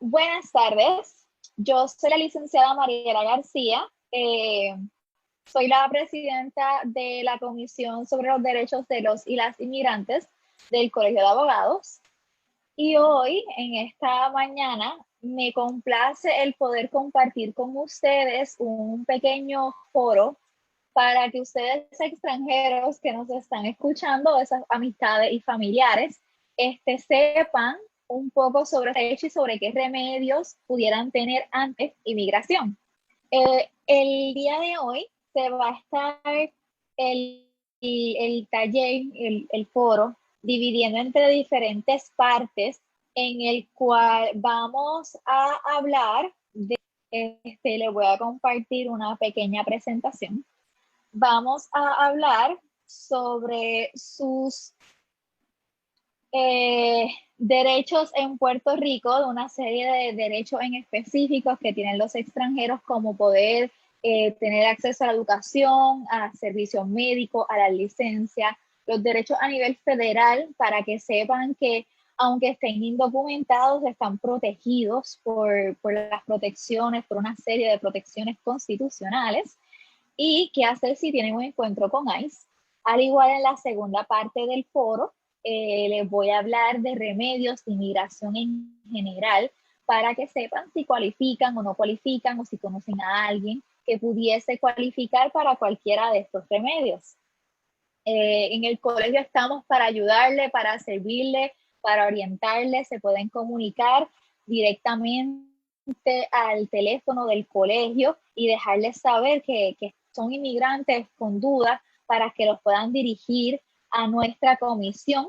Buenas tardes, yo soy la licenciada Mariela García, soy la presidenta de la Comisión sobre los Derechos de los y las Inmigrantes del Colegio de Abogados y hoy, en esta mañana, me complace el poder compartir con ustedes un pequeño foro para que ustedes extranjeros que nos están escuchando, esas amistades y familiares, sepan un poco sobre el hecho y sobre qué remedios pudieran tener antes inmigración. El día de hoy se va a estar el taller, el foro, dividiendo entre diferentes partes en el cual vamos a hablar de, le voy a compartir una pequeña presentación. Vamos a hablar sobre sus derechos en Puerto Rico, de una serie de derechos en específicos que tienen los extranjeros, como poder tener acceso a la educación, a servicios médicos, a la licencia, los derechos a nivel federal, para que sepan que aunque estén indocumentados, están protegidos por las protecciones, por una serie de protecciones constitucionales, y qué hacer si tienen un encuentro con ICE. Al igual, en la segunda parte del foro, les voy a hablar de remedios de inmigración en general para que sepan si cualifican o no cualifican, o si conocen a alguien que pudiese cualificar para cualquiera de estos remedios. En el colegio estamos para ayudarle, para servirle, para orientarle. Se pueden comunicar directamente al teléfono del colegio y dejarles saber que son inmigrantes con dudas, para que los puedan dirigir a nuestra comisión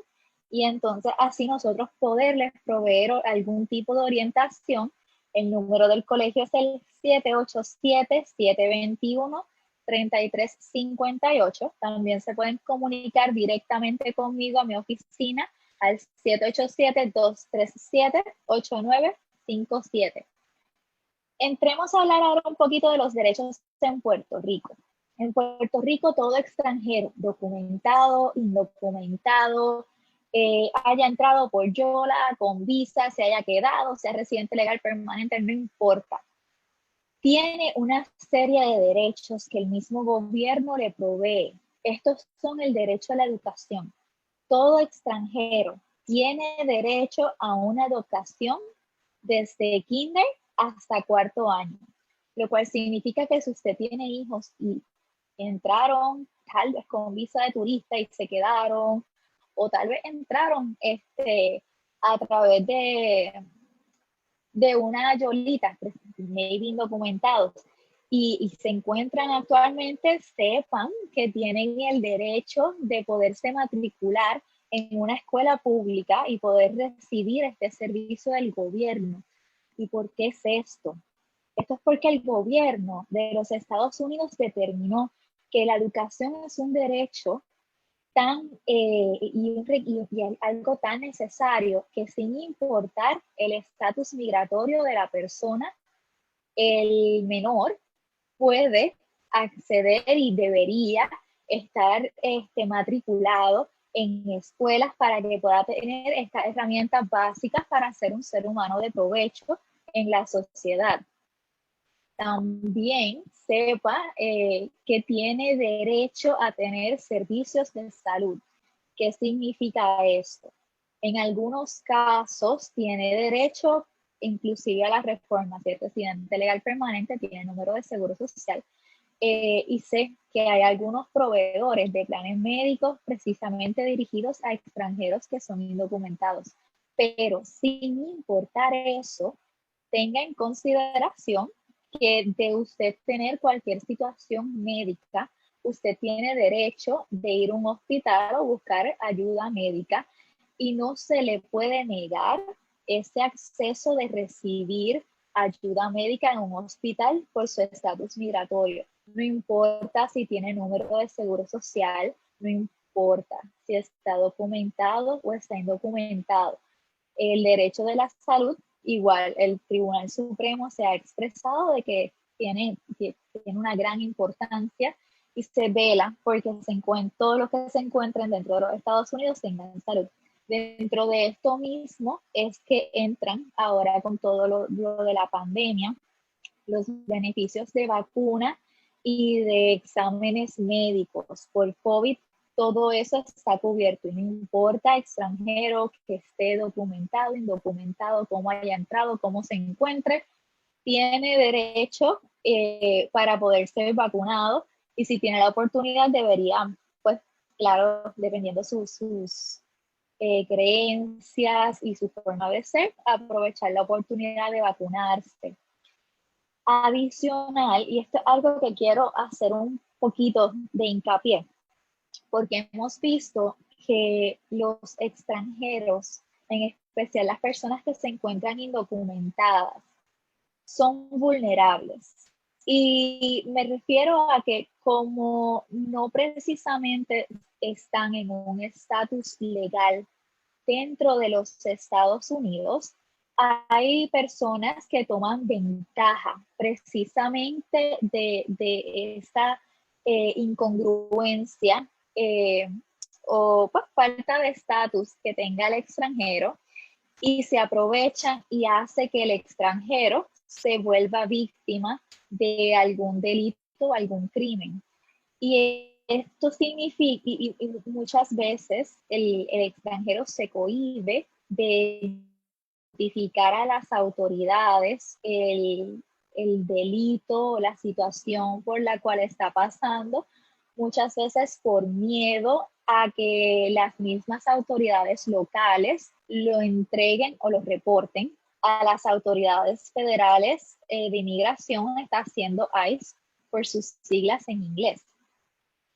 y entonces así nosotros poderles proveer algún tipo de orientación. El número del colegio es el 787-721-3358. También se pueden comunicar directamente conmigo a mi oficina al 787-237-8957. Entremos a hablar ahora un poquito de los derechos en Puerto Rico. En Puerto Rico, todo extranjero, documentado, indocumentado, haya entrado por YOLA, con visa, se haya quedado, sea residente legal permanente, no importa. Tiene una serie de derechos que el mismo gobierno le provee. Estos son el derecho a la educación. Todo extranjero tiene derecho a una educación desde kinder hasta cuarto año, lo cual significa que si usted tiene hijos y entraron tal vez con visa de turista y se quedaron, o tal vez entraron a través de una yolita, maybe indocumentados, y se encuentran actualmente, sepan que tienen el derecho de poderse matricular en una escuela pública y poder recibir este servicio del gobierno. ¿Y por qué es esto? Esto es porque el gobierno de los Estados Unidos determinó que la educación es un derecho y algo tan necesario, que sin importar el estatus migratorio de la persona, el menor puede acceder y debería estar matriculado en escuelas para que pueda tener estas herramientas básicas para ser un ser humano de provecho en la sociedad. También sepa que tiene derecho a tener servicios de salud. ¿Qué significa esto? En algunos casos tiene derecho inclusive a la reforma. Si es residente legal permanente, tiene número de seguro social. Y sé que hay algunos proveedores de planes médicos precisamente dirigidos a extranjeros que son indocumentados. Pero sin importar eso, tenga en consideración que de usted tener cualquier situación médica, usted tiene derecho de ir a un hospital o buscar ayuda médica, y no se le puede negar ese acceso de recibir ayuda médica en un hospital por su estatus migratorio. No importa si tiene número de seguro social, no importa si está documentado o está indocumentado. El derecho de la salud, igual el Tribunal Supremo se ha expresado de que tiene una gran importancia y se vela porque todos los que se encuentren dentro de los Estados Unidos tengan salud. Dentro de esto mismo es que entran ahora con todo lo de la pandemia, los beneficios de vacuna y de exámenes médicos por COVID. Todo eso está cubierto y no importa extranjero que esté documentado, indocumentado, cómo haya entrado, cómo se encuentre, tiene derecho para poder ser vacunado, y si tiene la oportunidad debería, pues claro, dependiendo sus creencias y su forma de ser, aprovechar la oportunidad de vacunarse. Adicional, y esto es algo que quiero hacer un poquito de hincapié, porque hemos visto que los extranjeros, en especial las personas que se encuentran indocumentadas, son vulnerables. Y me refiero a que como no precisamente están en un estatus legal dentro de los Estados Unidos, hay personas que toman ventaja precisamente de esta incongruencia o pues, falta de estatus que tenga el extranjero, y se aprovechan y hace que el extranjero se vuelva víctima de algún delito, algún crimen. Y esto significa, y muchas veces el extranjero se cohíbe de notificar a las autoridades el delito, la situación por la cual está pasando, muchas veces por miedo a que las mismas autoridades locales lo entreguen o lo reporten a las autoridades federales de inmigración, está haciendo ICE por sus siglas en inglés.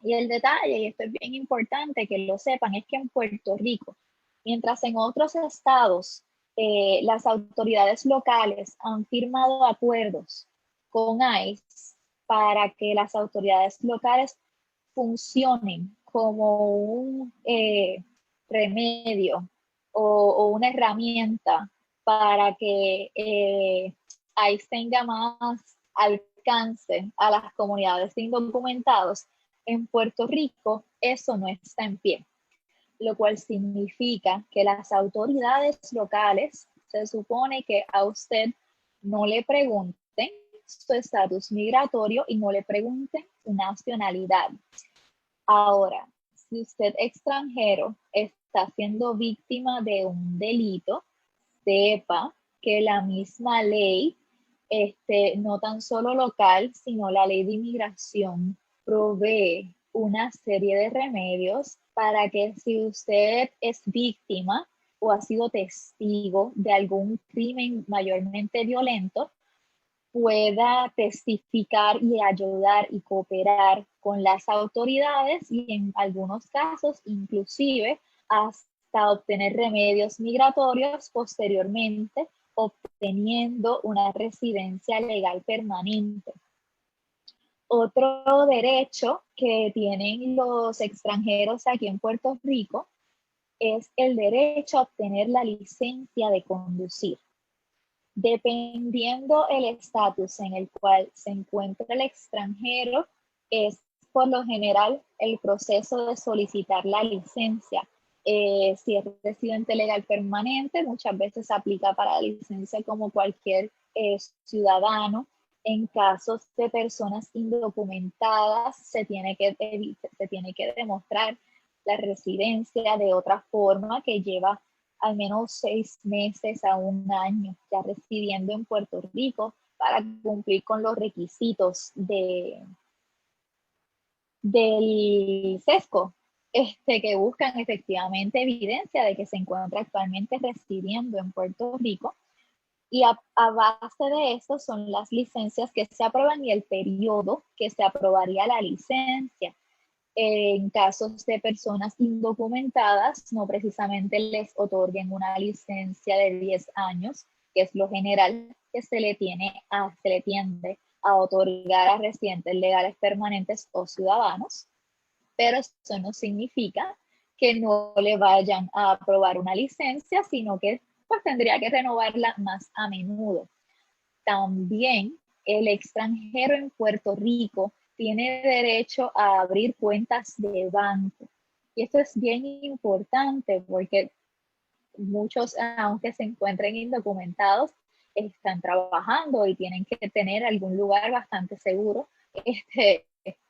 Y el detalle, y esto es bien importante que lo sepan, es que en Puerto Rico, mientras en otros estados las autoridades locales han firmado acuerdos con ICE para que las autoridades locales funcionen como un remedio o una herramienta para que ICE tenga más alcance a las comunidades de indocumentados. En Puerto Rico eso no está en pie, lo cual significa que las autoridades locales se supone que a usted no le pregunten su estatus migratorio y no le pregunten su nacionalidad. Ahora, si usted extranjero está siendo víctima de un delito, sepa que la misma ley, no tan solo local, sino la ley de inmigración, provee una serie de remedios para que si usted es víctima o ha sido testigo de algún crimen mayormente violento, pueda testificar y ayudar y cooperar con las autoridades y en algunos casos inclusive hasta obtener remedios migratorios posteriormente, obteniendo una residencia legal permanente. Otro derecho que tienen los extranjeros aquí en Puerto Rico es el derecho a obtener la licencia de conducir. Dependiendo el estatus en el cual se encuentra el extranjero, es por lo general el proceso de solicitar la licencia. Si es residente legal permanente, muchas veces aplica para la licencia como cualquier ciudadano. En casos de personas indocumentadas, se tiene que demostrar la residencia de otra forma que lleva al menos 6 meses a 1 año ya residiendo en Puerto Rico para cumplir con los requisitos del SESCO, que buscan efectivamente evidencia de que se encuentra actualmente residiendo en Puerto Rico. Y a base de eso son las licencias que se aprueban y el periodo que se aprobaría la licencia. En casos de personas indocumentadas, no precisamente les otorguen una licencia de 10 años, que es lo general que se le tiende a otorgar a residentes legales permanentes o ciudadanos, pero eso no significa que no le vayan a aprobar una licencia, sino que pues tendría que renovarla más a menudo. También el extranjero en Puerto Rico tiene derecho a abrir cuentas de banco. Y esto es bien importante porque muchos, aunque se encuentren indocumentados, están trabajando y tienen que tener algún lugar bastante seguro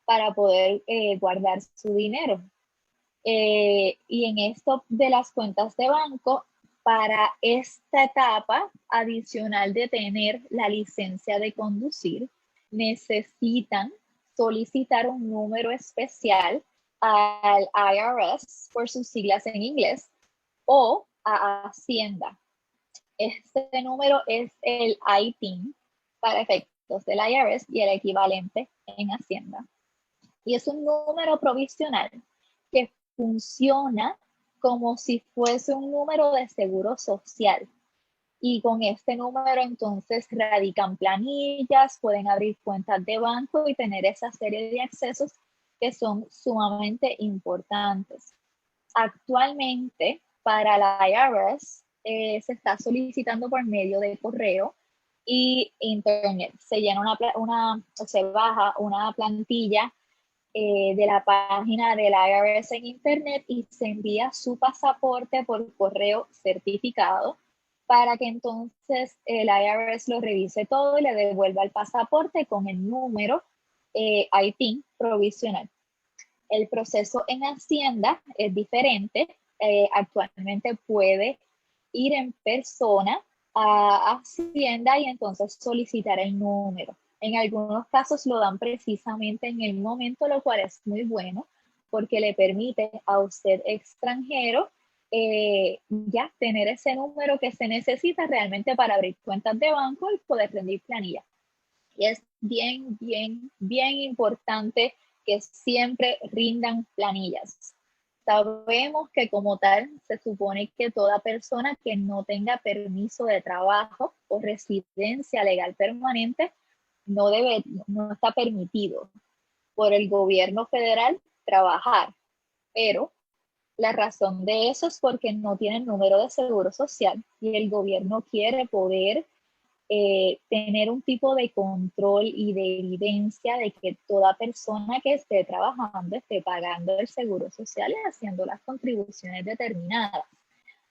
para poder guardar su dinero. Y en esto de las cuentas de banco, para esta etapa adicional de tener la licencia de conducir, necesitan solicitar un número especial al IRS, por sus siglas en inglés, o a Hacienda. Este número es el ITIN para efectos del IRS y el equivalente en Hacienda. Y es un número provisional que funciona como si fuese un número de seguro social. Y con este número entonces radican planillas, pueden abrir cuentas de banco y tener esa serie de accesos que son sumamente importantes. Actualmente, para la IRS, se está solicitando por medio de correo y internet. Se llena se baja una plantilla de la página del IRS en internet y se envía su pasaporte por correo certificado para que entonces el IRS lo revise todo y le devuelva el pasaporte con el número ITIN provisional. El proceso en Hacienda es diferente. Actualmente puede ir en persona a Hacienda y entonces solicitar el número. En algunos casos lo dan precisamente en el momento, lo cual es muy bueno porque le permite a usted extranjero ya tener ese número que se necesita realmente para abrir cuentas de banco y poder rendir planilla. Y es bien, bien, bien importante que siempre rindan planillas. Sabemos que como tal se supone que toda persona que no tenga permiso de trabajo o residencia legal permanente no está permitido por el gobierno federal trabajar, pero la razón de eso es porque no tienen número de seguro social y el gobierno quiere poder tener un tipo de control y de evidencia de que toda persona que esté trabajando esté pagando el seguro social y haciendo las contribuciones determinadas.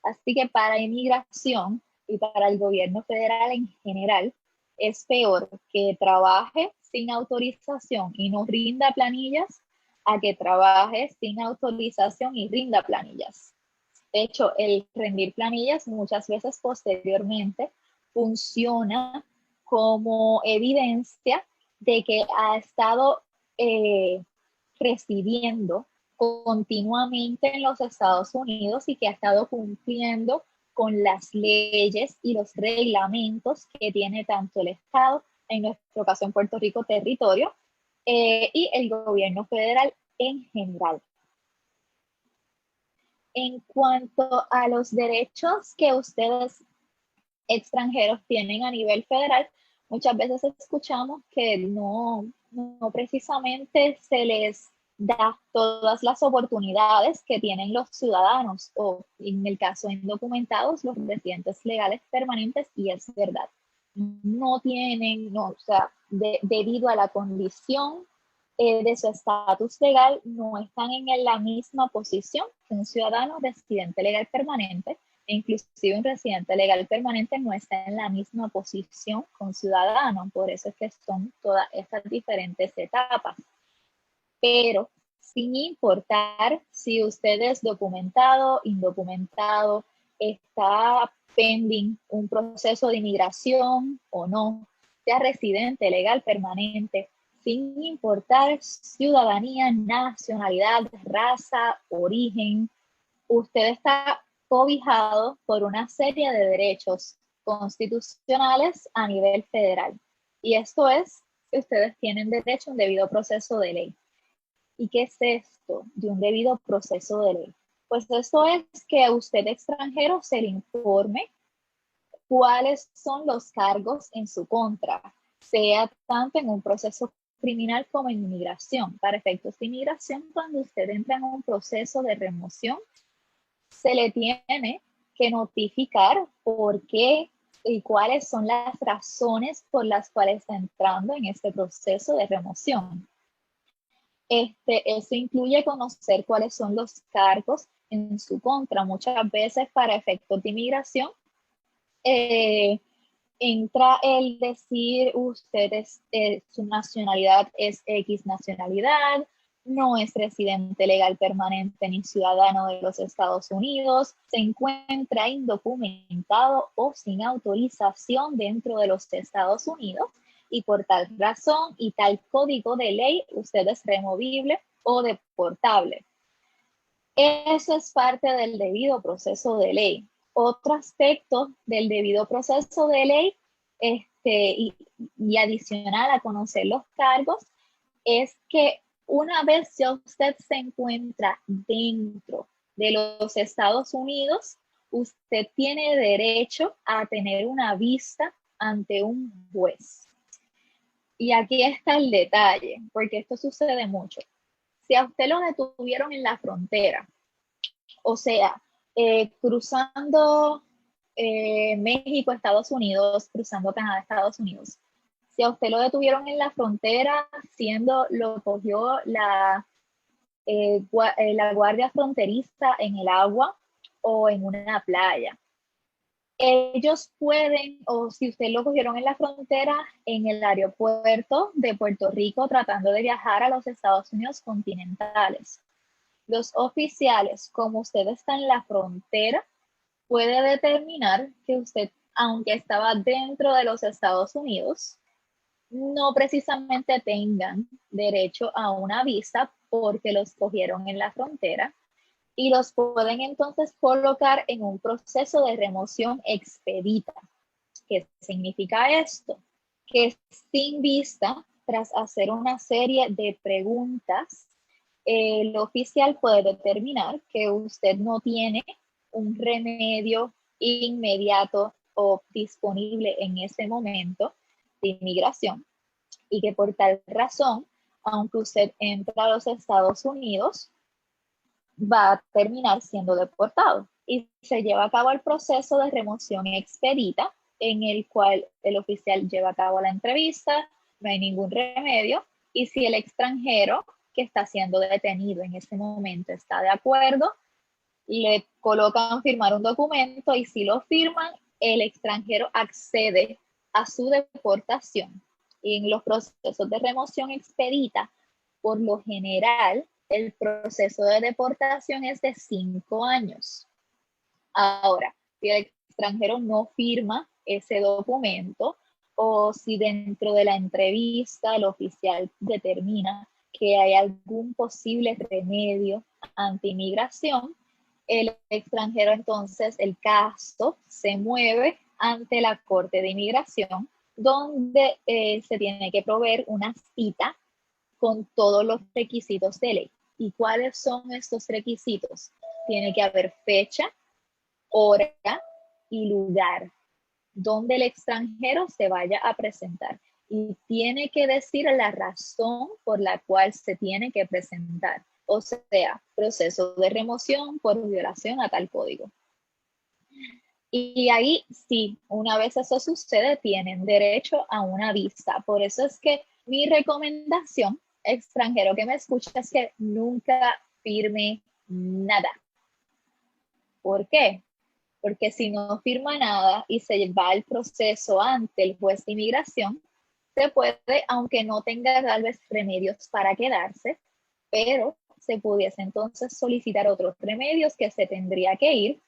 Así que para inmigración y para el gobierno federal en general, es peor que trabaje sin autorización y no rinda planillas a que trabaje sin autorización y rinda planillas. De hecho, el rendir planillas muchas veces posteriormente funciona como evidencia de que ha estado residiendo continuamente en los Estados Unidos y que ha estado cumpliendo con las leyes y los reglamentos que tiene tanto el Estado, en nuestro caso en Puerto Rico, territorio, y el gobierno federal en general. En cuanto a los derechos que ustedes extranjeros tienen a nivel federal, muchas veces escuchamos que no precisamente se les da todas las oportunidades que tienen los ciudadanos o en el caso indocumentados, los residentes legales permanentes, y es verdad. No tienen, o sea, debido a la condición de su estatus legal, no están en la misma posición que un ciudadano residente legal permanente. Inclusive un residente legal permanente no está en la misma posición con ciudadano, por eso es que son todas estas diferentes etapas. Pero sin importar si usted es documentado, indocumentado, está pending un proceso de inmigración o no, sea residente legal permanente, sin importar ciudadanía, nacionalidad, raza, origen, usted está cobijado por una serie de derechos constitucionales a nivel federal. Y esto es que ustedes tienen derecho a un debido proceso de ley. ¿Y qué es esto de un debido proceso de ley? Pues esto es que a usted extranjero se le informe cuáles son los cargos en su contra, sea tanto en un proceso criminal como en inmigración. Para efectos de inmigración, cuando usted entra en un proceso de remoción, se le tiene que notificar por qué y cuáles son las razones por las cuales está entrando en este proceso de remoción. Eso incluye conocer cuáles son los cargos en su contra. Muchas veces para efectos de inmigración entra el decir su nacionalidad es X nacionalidad, no es residente legal permanente ni ciudadano de los Estados Unidos, se encuentra indocumentado o sin autorización dentro de los Estados Unidos y por tal razón y tal código de ley usted es removible o deportable. Eso es parte del debido proceso de ley. Otro aspecto del debido proceso de ley y adicional a conocer los cargos es que una vez ya usted se encuentra dentro de los Estados Unidos, usted tiene derecho a tener una vista ante un juez. Y aquí está el detalle, porque esto sucede mucho. Si a usted lo detuvieron en la frontera, o sea, cruzando México, Estados Unidos, cruzando Canadá, Estados Unidos. Si a usted lo detuvieron en la frontera, lo cogió la guardia fronteriza en el agua o en una playa. Ellos pueden, o si usted lo cogieron en la frontera, en el aeropuerto de Puerto Rico, tratando de viajar a los Estados Unidos continentales. Los oficiales, como usted está en la frontera, puede determinar que usted, aunque estaba dentro de los Estados Unidos, no precisamente tengan derecho a una visa porque los cogieron en la frontera y los pueden entonces colocar en un proceso de remoción expedita. ¿Qué significa esto? Que sin vista, tras hacer una serie de preguntas, el oficial puede determinar que usted no tiene un remedio inmediato o disponible en ese momento de inmigración y que por tal razón, aunque usted entra a los Estados Unidos, va a terminar siendo deportado. Y se lleva a cabo el proceso de remoción expedita, en el cual el oficial lleva a cabo la entrevista, no hay ningún remedio, y si el extranjero que está siendo detenido en ese momento está de acuerdo, le colocan firmar un documento y si lo firman, el extranjero accede a su deportación. Y en los procesos de remoción expedita, por lo general, el proceso de deportación es de 5 años. Ahora, si el extranjero no firma ese documento o si dentro de la entrevista el oficial determina que hay algún posible remedio anti-inmigración, el extranjero entonces, el caso se mueve ante la Corte de Inmigración, donde se tiene que proveer una cita con todos los requisitos de ley. ¿Y cuáles son estos requisitos? Tiene que haber fecha, hora y lugar donde el extranjero se vaya a presentar. Y tiene que decir la razón por la cual se tiene que presentar. O sea, proceso de remoción por violación a tal código. Y ahí sí, una vez eso sucede, tienen derecho a una visa. Por eso es que mi recomendación, extranjero que me escucha, es que nunca firme nada. ¿Por qué? Porque si no firma nada y se va el proceso ante el juez de inmigración, se puede, aunque no tenga tal vez remedios para quedarse, pero se pudiese entonces solicitar otros remedios que se tendría que ir,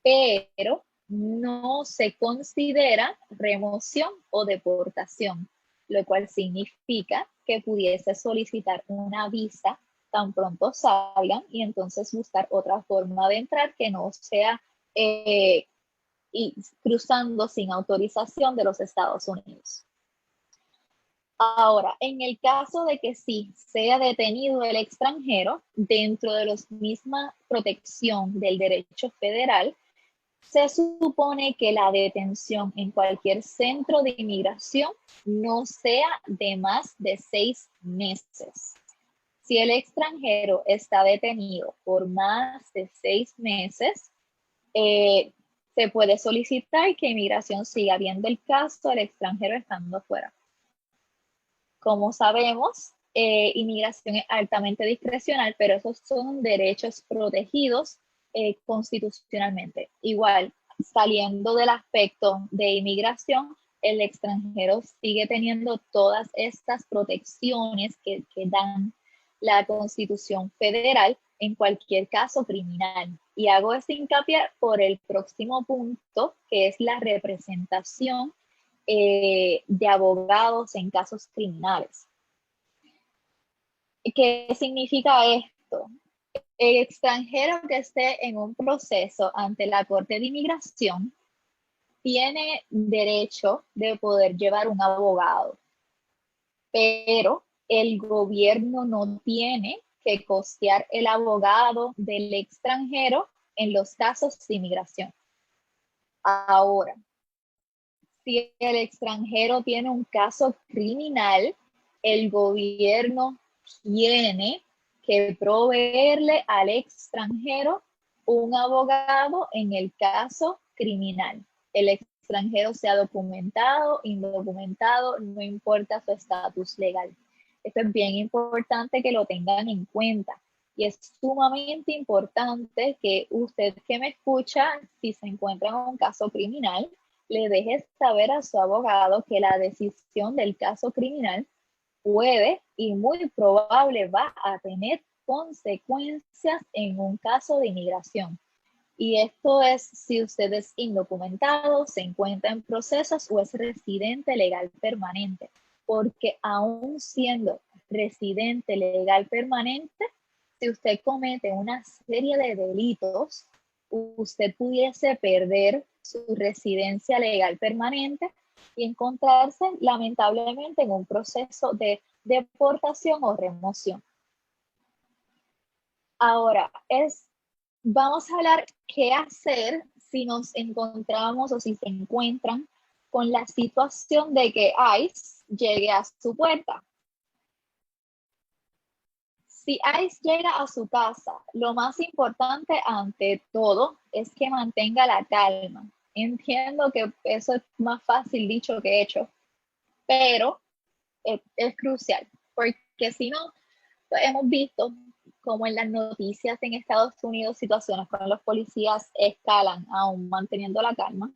pero no se considera remoción o deportación, lo cual significa que pudiese solicitar una visa tan pronto salgan y entonces buscar otra forma de entrar que no sea y cruzando sin autorización de los Estados Unidos. Ahora, en el caso de que sí sea detenido el extranjero dentro de la misma protección del derecho federal, se supone que la detención en cualquier centro de inmigración no sea de más de 6 meses. Si el extranjero está detenido por más de 6 meses, se puede solicitar que inmigración siga viendo el caso del extranjero estando fuera. Como sabemos, inmigración es altamente discrecional, pero esos son derechos protegidos constitucionalmente. Igual, saliendo del aspecto de inmigración, el extranjero sigue teniendo todas estas protecciones que dan la Constitución Federal en cualquier caso criminal. Y hago este hincapié por el próximo punto, que es la representación de abogados en casos criminales. ¿Qué significa esto? El extranjero que esté en un proceso ante la Corte de Inmigración tiene derecho de poder llevar un abogado, pero el gobierno no tiene que costear el abogado del extranjero en los casos de inmigración. Ahora, si el extranjero tiene un caso criminal, el gobierno tiene que proveerle al extranjero un abogado en el caso criminal. El extranjero sea documentado, indocumentado, no importa su estatus legal. Esto es bien importante que lo tengan en cuenta. Y es sumamente importante que usted que me escucha, si se encuentra en un caso criminal, le deje saber a su abogado que la decisión del caso criminal puede y muy probable va a tener consecuencias en un caso de inmigración. Y esto es si usted es indocumentado, se encuentra en procesos o es residente legal permanente. Porque aún siendo residente legal permanente, si usted comete una serie de delitos, usted pudiese perder su residencia legal permanente y encontrarse lamentablemente en un proceso de deportación o remoción. Ahora, vamos a hablar qué hacer si nos encontramos o si se encuentran con la situación de que ICE llegue a su puerta. Si ICE llega a su casa, lo más importante ante todo es que mantenga la calma. Entiendo que eso es más fácil dicho que hecho, pero es crucial, porque si no, hemos visto como en las noticias en Estados Unidos situaciones con los policías escalan aún manteniendo la calma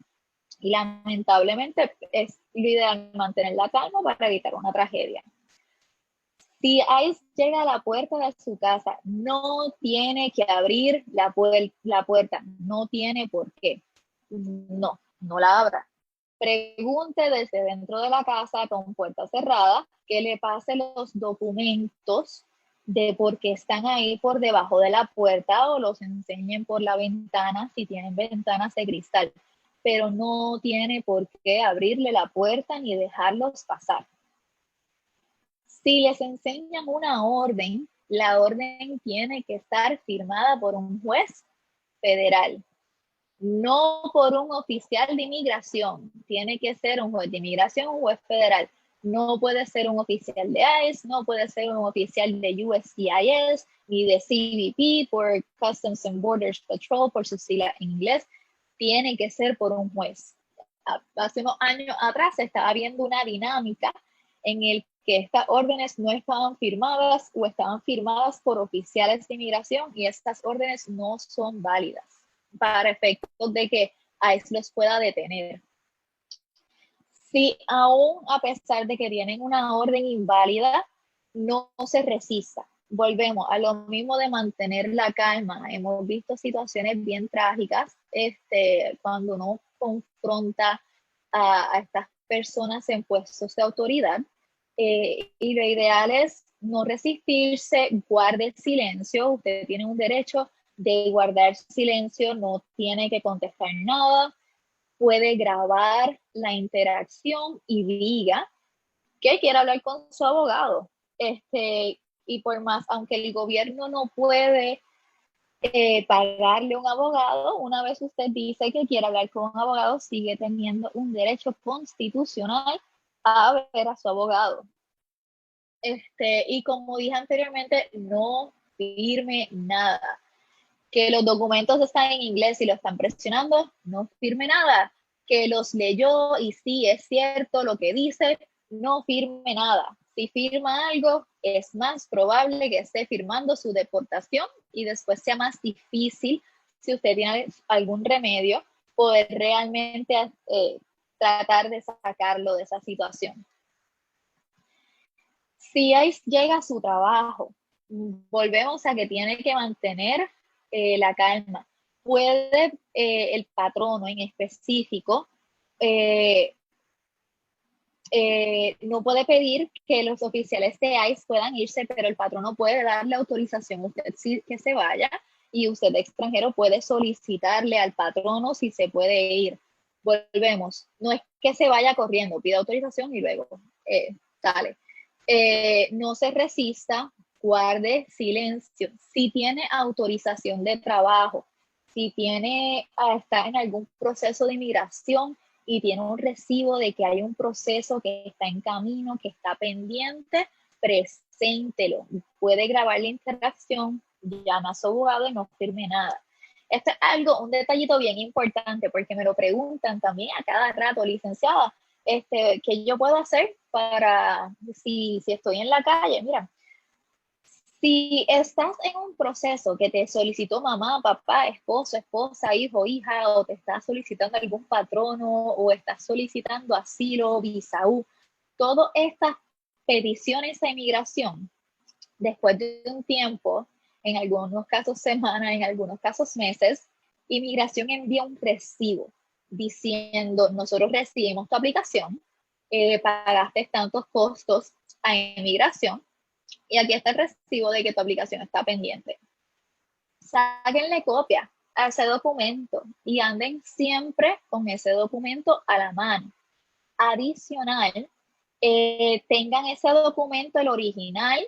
y lamentablemente es lo ideal mantener la calma para evitar una tragedia. Si ICE llega a la puerta de su casa, no tiene que abrir la puerta, no tiene por qué. No la abra. Pregunte desde dentro de la casa con puerta cerrada, que le pase los documentos de por qué están ahí por debajo de la puerta o los enseñen por la ventana si tienen ventanas de cristal, pero no tiene por qué abrirle la puerta ni dejarlos pasar. Si les enseñan una orden, la orden tiene que estar firmada por un juez federal, no por un oficial de inmigración. Tiene que ser un juez de inmigración, un juez federal. No puede ser un oficial de ICE, no puede ser un oficial de USCIS, ni de CBP por Customs and Borders Patrol, por su sigla en inglés. Tiene que ser por un juez. Hace unos años atrás estaba viendo una dinámica en el que estas órdenes no estaban firmadas o estaban firmadas por oficiales de inmigración y estas órdenes no son válidas para efectos de que ICE los pueda detener. Si aún a pesar de que tienen una orden inválida, no se resista. Volvemos a lo mismo de mantener la calma. Hemos visto situaciones bien trágicas cuando uno confronta a estas personas en puestos de autoridad. Y lo ideal es no resistirse, guarde silencio. Usted tiene un derecho de guardar silencio, no tiene que contestar nada, puede grabar la interacción y diga que quiere hablar con su abogado. Y por más, aunque el gobierno no puede pagarle un abogado, una vez usted dice que quiere hablar con un abogado, sigue teniendo un derecho constitucional a ver a su abogado. Y como dije anteriormente, no firme nada. Que los documentos están en inglés y lo están presionando, no firme nada. Que los leyó y sí es cierto lo que dice, no firme nada. Si firma algo, es más probable que esté firmando su deportación y después sea más difícil si usted tiene algún remedio, poder realmente tratar de sacarlo de esa situación. Si llega a su trabajo, volvemos a que tiene que mantener la calma. Puede el patrono en específico no puede pedir que los oficiales de ICE puedan irse, pero el patrono puede darle autorización a usted que se vaya, y usted de extranjero puede solicitarle al patrono si se puede ir. Volvemos, no es que se vaya corriendo, pida autorización y luego dale. No se resista, guarde silencio. Si tiene autorización de trabajo, si está en algún proceso de inmigración y tiene un recibo de que hay un proceso que está en camino, que está pendiente, preséntelo. Puede grabar la interacción, llama a su abogado y no firme nada. Esto es un detallito bien importante, porque me lo preguntan también a cada rato, licenciada, ¿qué yo puedo hacer para si estoy en la calle? Mira, si estás en un proceso que te solicitó mamá, papá, esposo, esposa, hijo, hija, o te está solicitando algún patrono, o estás solicitando asilo, visa U, todas estas peticiones de inmigración, después de un tiempo, en algunos casos semanas, en algunos casos meses, inmigración envía un recibo diciendo: nosotros recibimos tu aplicación, pagaste tantos costos a inmigración, y aquí está el recibo de que tu aplicación está pendiente. Sáquenle copia a ese documento y anden siempre con ese documento a la mano. Adicional, tengan ese documento, el original,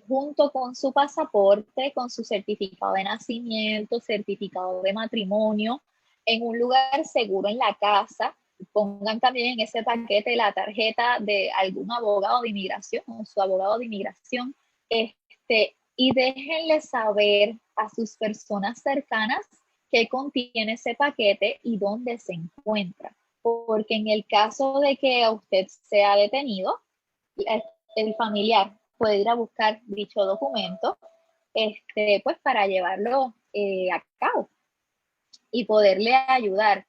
junto con su pasaporte, con su certificado de nacimiento, certificado de matrimonio, en un lugar seguro en la casa. Pongan también en ese paquete la tarjeta de algún abogado de inmigración o su abogado de inmigración, y déjenle saber a sus personas cercanas qué contiene ese paquete y dónde se encuentra. Porque en el caso de que usted sea detenido, el familiar puede ir a buscar dicho documento, pues para llevarlo a cabo y poderle ayudar.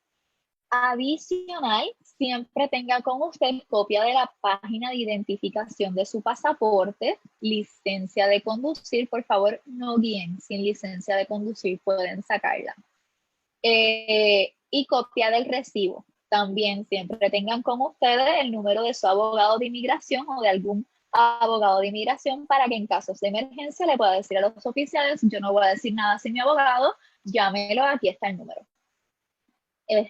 Adicional, siempre tenga con usted copia de la página de identificación de su pasaporte, licencia de conducir. Por favor, no guíen sin licencia de conducir, pueden sacarla. Y copia del recibo. También siempre tengan con ustedes el número de su abogado de inmigración o de algún abogado de inmigración, para que en casos de emergencia le pueda decir a los oficiales: yo no voy a decir nada sin mi abogado, llámelo, aquí está el número.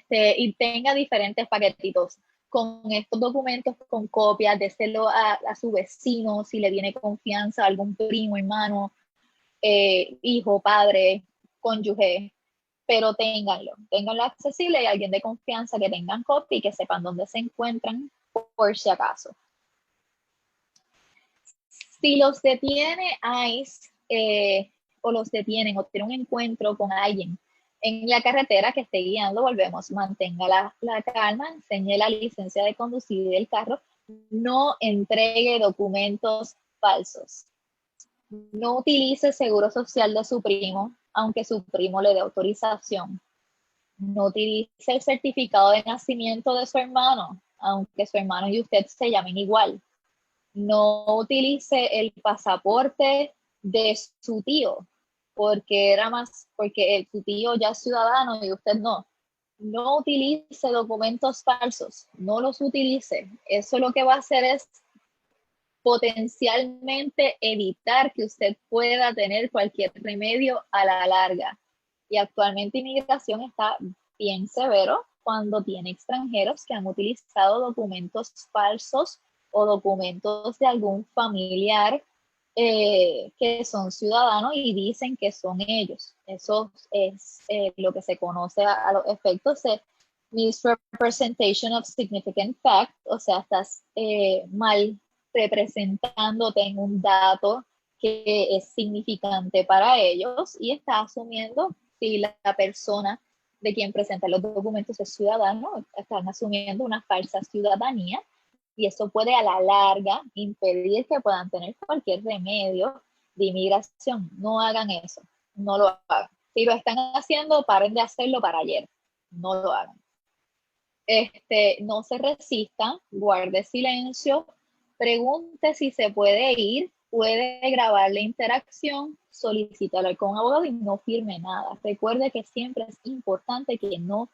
Y tenga diferentes paquetitos con estos documentos, con copias, déselo a su vecino si le tiene confianza, algún primo, hermano, hijo, padre, cónyuge, pero ténganlo accesible, y alguien de confianza que tengan copia y que sepan dónde se encuentran por si acaso. Si los detiene ICE, o los detienen o tienen un encuentro con alguien en la carretera que esté guiando, volvemos, mantenga la calma, enseñe la licencia de conducir del carro, no entregue documentos falsos, no utilice seguro social de su primo, aunque su primo le dé autorización, no utilice el certificado de nacimiento de su hermano, aunque su hermano y usted se llamen igual, no utilice el pasaporte de su tío, porque su tío ya es ciudadano y usted no. No utilice documentos falsos, no los utilice. Eso lo que va a hacer es potencialmente evitar que usted pueda tener cualquier remedio a la larga. Y actualmente inmigración está bien severo cuando tiene extranjeros que han utilizado documentos falsos o documentos de algún familiar que son ciudadanos y dicen que son ellos. Eso es lo que se conoce a los efectos de misrepresentation of significant fact, o sea, estás mal representándote en un dato que es significante para ellos, y está asumiendo, si la persona de quien presenta los documentos es ciudadano, están asumiendo una falsa ciudadanía, y eso puede a la larga impedir que puedan tener cualquier remedio de inmigración. No hagan eso, no lo hagan. Si lo están haciendo, paren de hacerlo para ayer. No lo hagan. No se resistan, guarde silencio, pregunte si se puede ir, puede grabar la interacción, solicítalo con un abogado y no firme nada. Recuerde que siempre es importante que no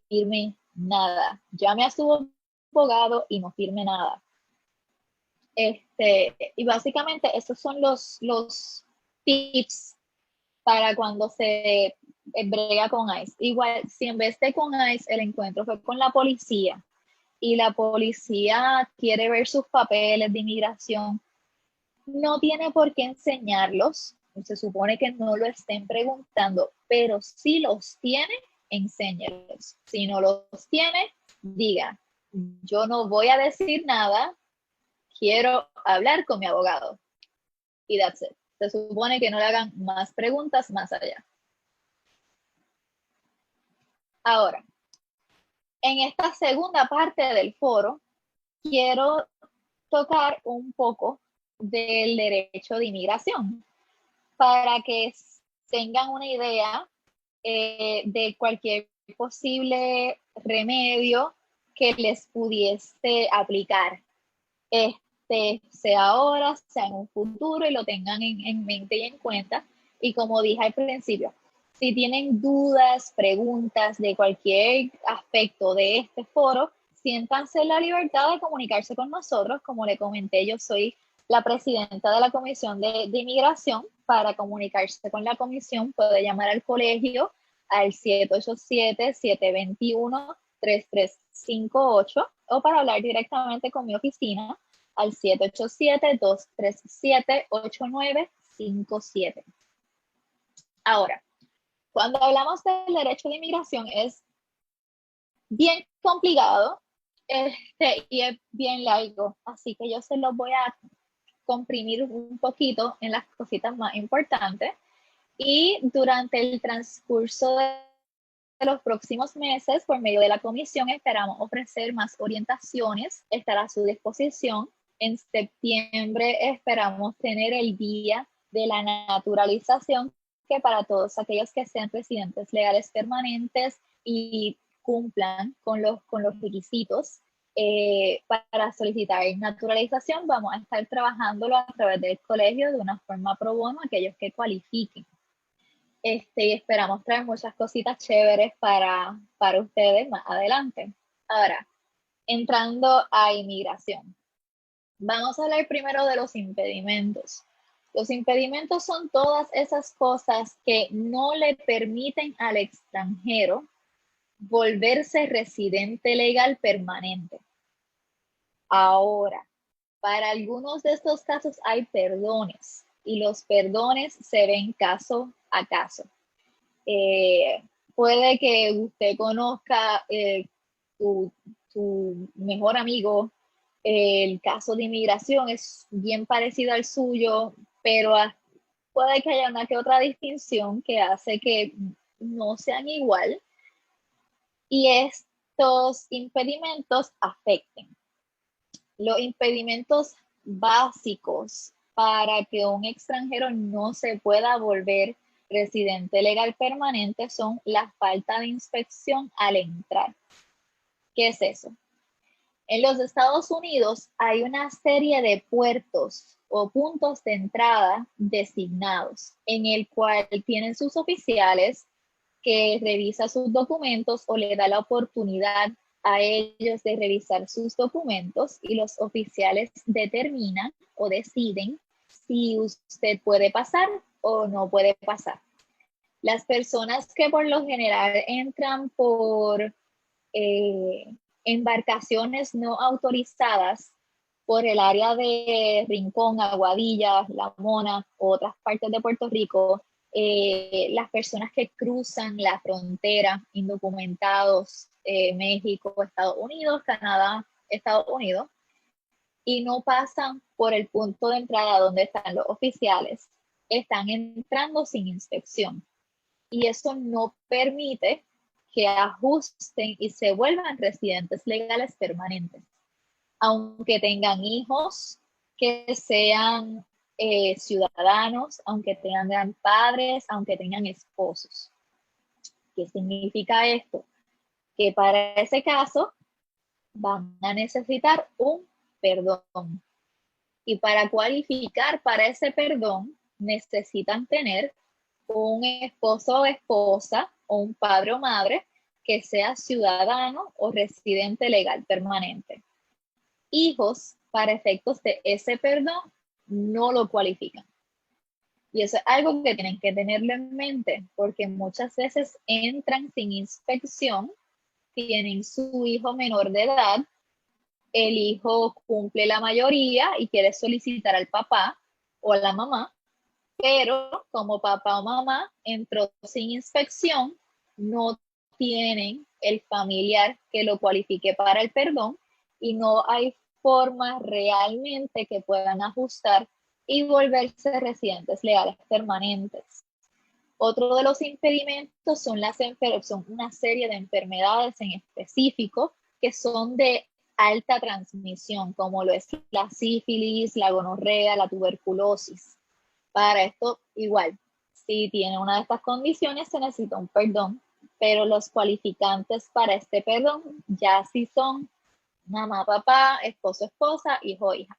firme nada. Llame a su abogado y no firme nada. Y básicamente esos son los tips para cuando se brega con ICE. Igual, si en vez de con ICE el encuentro fue con la policía y la policía quiere ver sus papeles de inmigración, no tiene por qué enseñarlos. Se supone que no lo estén preguntando, pero si los tiene, enséñelos. Si no los tiene, diga, yo no voy a decir nada, quiero hablar con mi abogado. Y that's it. Se supone que no le hagan más preguntas más allá. Ahora, en esta segunda parte del foro, quiero tocar un poco del derecho de inmigración para que tengan una idea de cualquier posible remedio que les pudiese aplicar, sea ahora, sea en un futuro, y lo tengan en mente y en cuenta. Y como dije al principio, si tienen dudas, preguntas de cualquier aspecto de este foro, siéntanse en la libertad de comunicarse con nosotros. Como le comenté, yo soy la presidenta de la Comisión de Inmigración. Para comunicarse con la comisión puede llamar al colegio al 787-721-3358 o para hablar directamente con mi oficina al 787-237-8957. Ahora, cuando hablamos del derecho de inmigración es bien complicado y es bien largo, así que yo se los voy a comprimir un poquito en las cositas más importantes, y durante el transcurso de los próximos meses, por medio de la comisión, esperamos ofrecer más orientaciones, estar a su disposición. En septiembre esperamos tener el Día de la Naturalización, que para todos aquellos que sean residentes legales permanentes y cumplan con los requisitos para solicitar naturalización, vamos a estar trabajándolo a través del colegio de una forma pro bono, aquellos que cualifiquen. Y esperamos traer muchas cositas chéveres para ustedes más adelante. Ahora, entrando a inmigración. Vamos a hablar primero de los impedimentos. Los impedimentos son todas esas cosas que no le permiten al extranjero volverse residente legal permanente. Ahora, para algunos de estos casos hay perdones, y los perdones se ven caso a caso. Puede que usted conozca tu mejor amigo, el caso de inmigración es bien parecido al suyo, pero puede que haya una que otra distinción que hace que no sean igual, y estos impedimentos afecten. Los impedimentos básicos para que un extranjero no se pueda volver residente legal permanente son la falta de inspección al entrar. ¿Qué es eso? En los Estados Unidos hay una serie de puertos o puntos de entrada designados, en el cual tienen sus oficiales que revisa sus documentos o le da la oportunidad a ellos de revisar sus documentos, y los oficiales determinan o deciden si usted puede pasar o no puede pasar. Las personas que por lo general entran por embarcaciones no autorizadas por el área de Rincón, Aguadilla, La Mona u otras partes de Puerto Rico, las personas que cruzan la frontera indocumentados, México, Estados Unidos, Canadá, Estados Unidos, y no pasan por el punto de entrada donde están los oficiales, están entrando sin inspección. Y eso no permite que ajusten y se vuelvan residentes legales permanentes. Aunque tengan hijos que sean ciudadanos, aunque tengan padres, aunque tengan esposos. ¿Qué significa esto? Que para ese caso van a necesitar un perdón. Y para cualificar para ese perdón, necesitan tener un esposo o esposa o un padre o madre que sea ciudadano o residente legal permanente. Hijos, para efectos de ese perdón, no lo cualifican. Y eso es algo que tienen que tenerlo en mente, porque muchas veces entran sin inspección, tienen su hijo menor de edad, el hijo cumple la mayoría y quiere solicitar al papá o a la mamá, pero como papá o mamá entró sin inspección, no tienen el familiar que lo cualifique para el perdón y no hay forma realmente que puedan ajustar y volverse residentes legales permanentes. Otro de los impedimentos son son una serie de enfermedades en específico que son de alta transmisión, como lo es la sífilis, la gonorrea, la tuberculosis. Para esto, igual, si tiene una de estas condiciones, se necesita un perdón, pero los cualificantes para este perdón ya sí son mamá, papá, esposo, esposa, hijo, hija.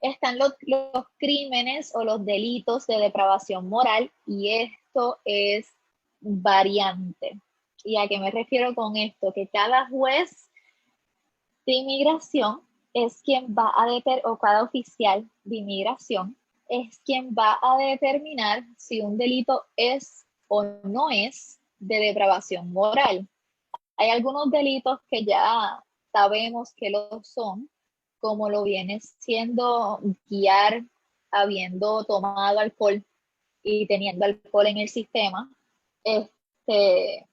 Están los crímenes o los delitos de depravación moral y esto es variante. ¿Y a qué me refiero con esto? Que cada juez de inmigración es quien va a determinar, o cada oficial de inmigración es quien va a determinar si un delito es o no es de depravación moral. Hay algunos delitos que ya sabemos que lo son, como lo viene siendo guiar habiendo tomado alcohol y teniendo alcohol en el sistema, este,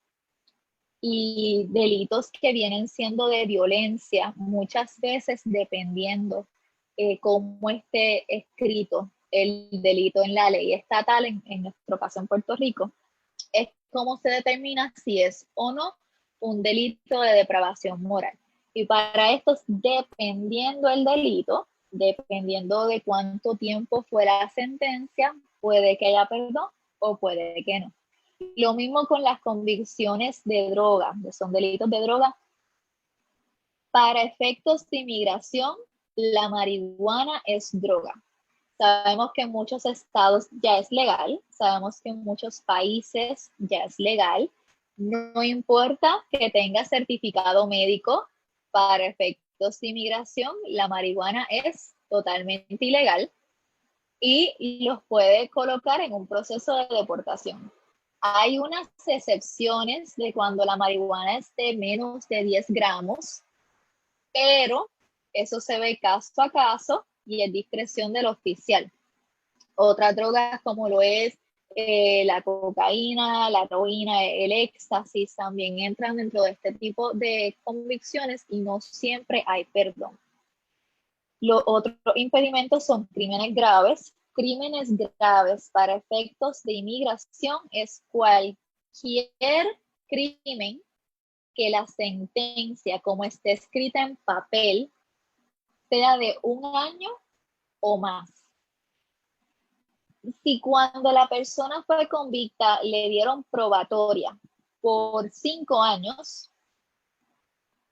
y delitos que vienen siendo de violencia, muchas veces dependiendo cómo esté escrito el delito en la ley estatal, en nuestro caso en Puerto Rico, es cómo se determina si es o no un delito de depravación moral. Y para esto, dependiendo el delito, dependiendo de cuánto tiempo fue la sentencia, puede que haya perdón o puede que no. Lo mismo con las convicciones de droga, que son delitos de droga. Para efectos de inmigración, la marihuana es droga. Sabemos que en muchos estados ya es legal, sabemos que en muchos países ya es legal. No importa que tenga certificado médico, para efectos de inmigración, la marihuana es totalmente ilegal y los puede colocar en un proceso de deportación. Hay unas excepciones de cuando la marihuana es de menos de 10 gramos, pero eso se ve caso a caso y es discreción del oficial. Otras drogas como lo es la cocaína, la heroína, el éxtasis también entran dentro de este tipo de convicciones y no siempre hay perdón. Los otros impedimentos son crímenes graves. Crímenes graves para efectos de inmigración es cualquier crimen que la sentencia, como esté escrita en papel, sea de 1 año o más. Si cuando la persona fue convicta le dieron probatoria por 5 años,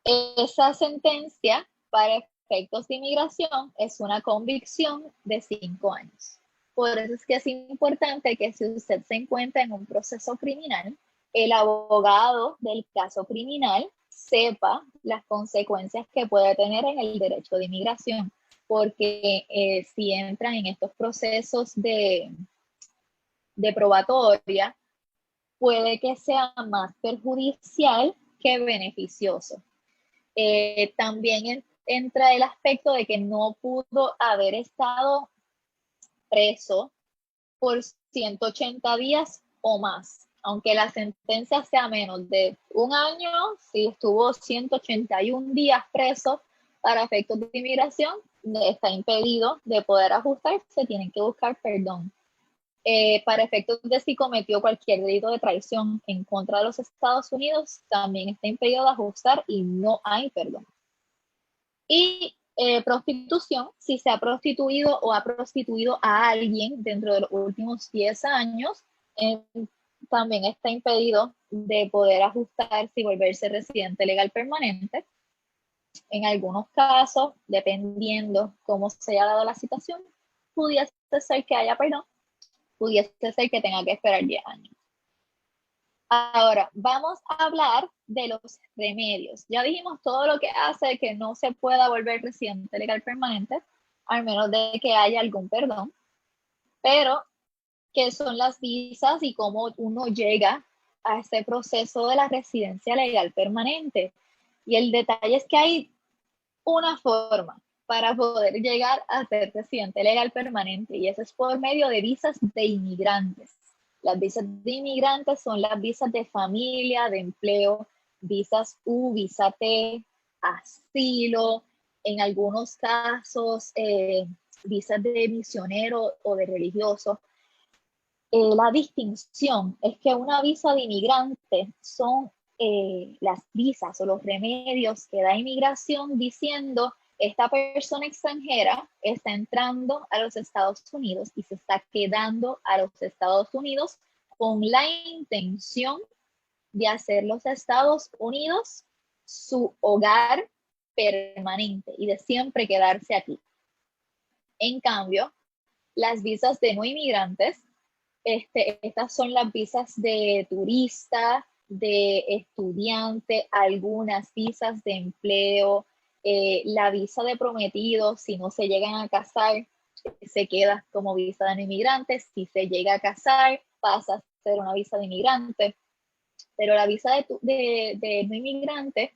esa sentencia para efectos de inmigración es una convicción de 5 años. Por eso es que es importante que si usted se encuentra en un proceso criminal, el abogado del caso criminal sepa las consecuencias que puede tener en el derecho de inmigración, porque si entran en estos procesos de probatoria, puede que sea más perjudicial que beneficioso. También entra el aspecto de que no pudo haber estado preso por 180 días o más. Aunque la sentencia sea menos de 1 año, si estuvo 181 días preso para efectos de inmigración, está impedido de poder ajustarse, tienen que buscar perdón. Para efectos de si cometió cualquier delito de traición en contra de los Estados Unidos, también está impedido de ajustar y no hay perdón. Y Prostitución, si se ha prostituido o ha prostituido a alguien dentro de los últimos 10 años, también está impedido de poder ajustarse y volverse residente legal permanente. En algunos casos, dependiendo cómo se haya dado la situación, pudiese ser que haya perdón, pudiese ser que tenga que esperar 10 años. Ahora, vamos a hablar de los remedios. Ya dijimos todo lo que hace que no se pueda volver residente legal permanente, al menos de que haya algún perdón. Pero, ¿qué son las visas y cómo uno llega a ese proceso de la residencia legal permanente? Y el detalle es que hay una forma para poder llegar a ser residente legal permanente, y eso es por medio de visas de inmigrantes. Las visas de inmigrantes son las visas de familia, de empleo, visas U, visa T, asilo, en algunos casos visas de misionero o de religioso. La distinción es que una visa de inmigrante son las visas o los remedios que da inmigración diciendo esta persona extranjera está entrando a los Estados Unidos y se está quedando a los Estados Unidos con la intención de hacer los Estados Unidos su hogar permanente y de siempre quedarse aquí. En cambio, las visas de no inmigrantes, estas son las visas de turista, de estudiante, algunas visas de empleo, la visa de prometido, si no se llegan a casar, se queda como visa de no inmigrante. Si se llega a casar, pasa a ser una visa de inmigrante. Pero la visa de no inmigrante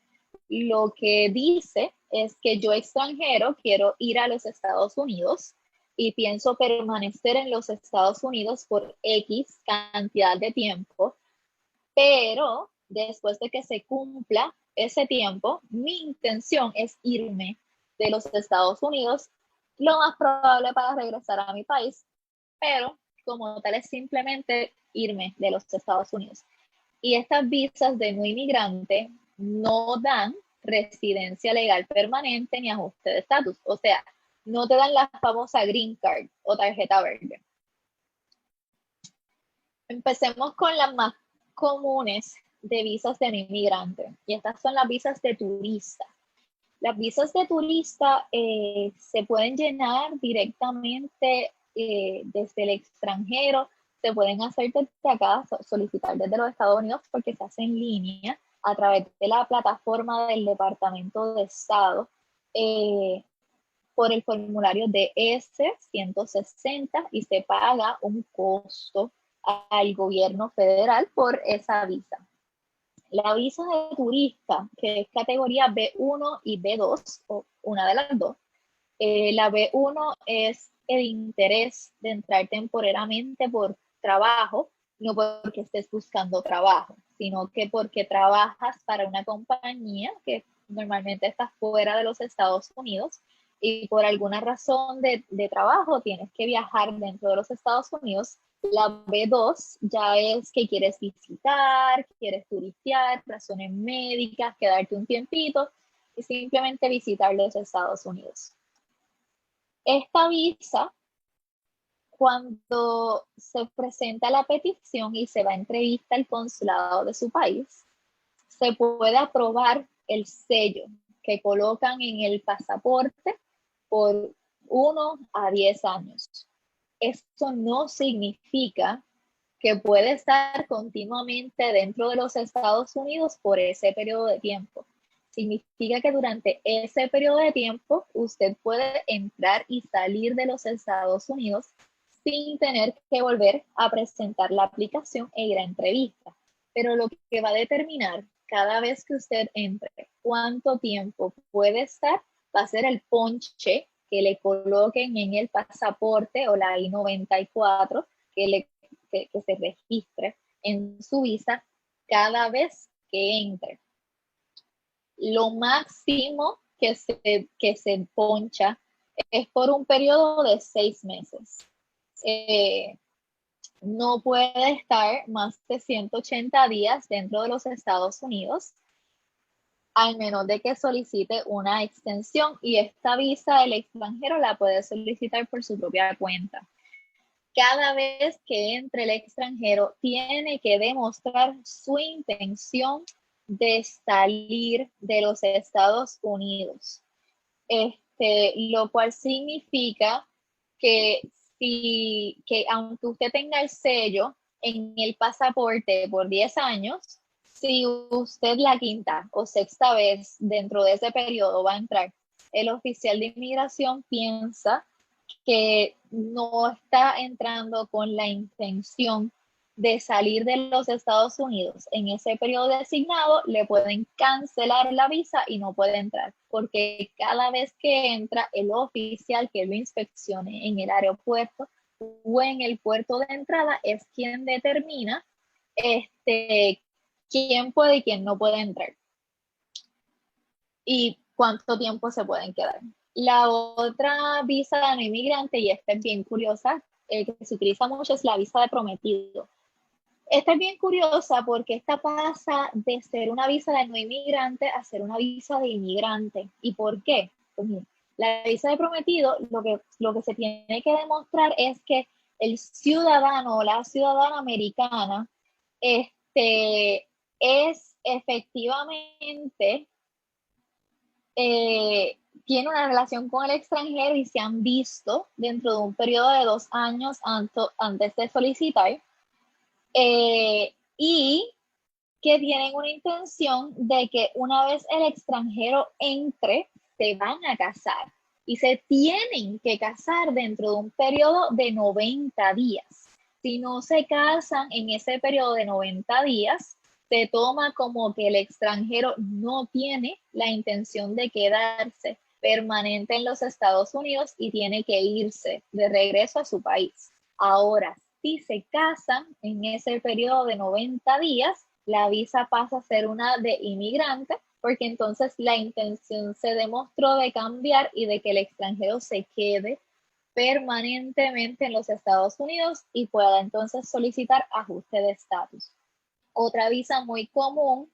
lo que dice es que yo extranjero quiero ir a los Estados Unidos y pienso permanecer en los Estados Unidos por X cantidad de tiempo, pero después de que se cumpla ese tiempo, mi intención es irme de los Estados Unidos, lo más probable para regresar a mi país, pero como tal es simplemente irme de los Estados Unidos. Y estas visas de no inmigrante no dan residencia legal permanente ni ajuste de estatus. O sea, no te dan la famosa green card o tarjeta verde. Empecemos con las más comunes de visas de no inmigrante. Y estas son las visas de turista. Las visas de turista se pueden llenar directamente desde el extranjero. Se pueden hacer desde acá, solicitar desde los Estados Unidos porque se hace en línea a través de la plataforma del Departamento de Estado por el formulario de S-160 y se paga un costo al gobierno federal por esa visa. La visa de turista, que es categoría B1 y B2, o una de las dos, la B1 es el interés de entrar temporalmente por trabajo, no porque estés buscando trabajo, sino que porque trabajas para una compañía que normalmente está fuera de los Estados Unidos y por alguna razón de trabajo tienes que viajar dentro de los Estados Unidos. La B2 ya es que quieres visitar, quieres turistear, razones médicas, quedarte un tiempito y simplemente visitar los Estados Unidos. Esta visa, cuando se presenta la petición y se va a entrevista al consulado de su país, se puede aprobar el sello que colocan en el pasaporte por 1 a 10 años. Esto no significa que puede estar continuamente dentro de los Estados Unidos por ese periodo de tiempo. Significa que durante ese periodo de tiempo usted puede entrar y salir de los Estados Unidos sin tener que volver a presentar la aplicación e ir a entrevista. Pero lo que va a determinar cada vez que usted entre cuánto tiempo puede estar va a ser el ponche que le coloquen en el pasaporte o la I-94 que se registre en su visa cada vez que entre. Lo máximo que se poncha es por un periodo de 6 meses. No puede estar más de 180 días dentro de los Estados Unidos al menos de que solicite una extensión, y esta visa del extranjero la puede solicitar por su propia cuenta. Cada vez que entre el extranjero tiene que demostrar su intención de salir de los Estados Unidos. Lo cual significa que que aunque usted tenga el sello en el pasaporte por 10 años, si usted la quinta o sexta vez dentro de ese periodo va a entrar, el oficial de inmigración piensa que no está entrando con la intención de salir de los Estados Unidos en ese periodo designado, le pueden cancelar la visa y no puede entrar, porque cada vez que entra el oficial que lo inspeccione en el aeropuerto o en el puerto de entrada es quien determina quién puede y quién no puede entrar y cuánto tiempo se pueden quedar. La otra visa de no inmigrante, y esta es bien curiosa, que se utiliza mucho, es la visa de prometido. Esta es bien curiosa porque esta pasa de ser una visa de no inmigrante a ser una visa de inmigrante. ¿Y por qué? Pues mira, la visa de prometido, lo que se tiene que demostrar es que el ciudadano o la ciudadana americana es efectivamente, tiene una relación con el extranjero y se han visto dentro de un periodo de 2 años antes de solicitar, y que tienen una intención de que una vez el extranjero entre, se van a casar y se tienen que casar dentro de un periodo de 90 días. Si no se casan en ese periodo de 90 días, se toma como que el extranjero no tiene la intención de quedarse permanente en los Estados Unidos y tiene que irse de regreso a su país. Ahora, si se casan en ese periodo de 90 días, la visa pasa a ser una de inmigrante, porque entonces la intención se demostró de cambiar y de que el extranjero se quede permanentemente en los Estados Unidos y pueda entonces solicitar ajuste de estatus. Otra visa muy común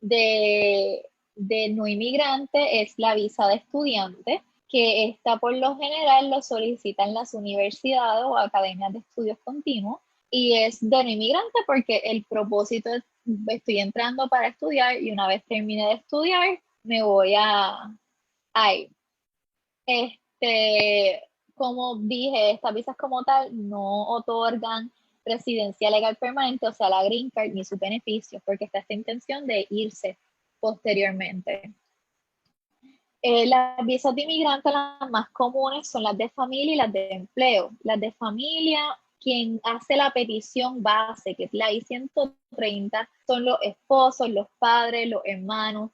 de no inmigrante es la visa de estudiante, que esta por lo general lo solicitan las universidades o academias de estudios continuos, y es de no inmigrante porque el propósito es: estoy entrando para estudiar y una vez termine de estudiar me voy a ir. Como dije, estas visas como tal no otorgan residencia legal permanente, o sea, la green card, ni sus beneficios, porque está esta intención de irse posteriormente. Las visas de inmigrante, las más comunes son las de familia y las de empleo. Las de familia, quien hace la petición base, que es la I-130, son los esposos, los padres, los hermanos.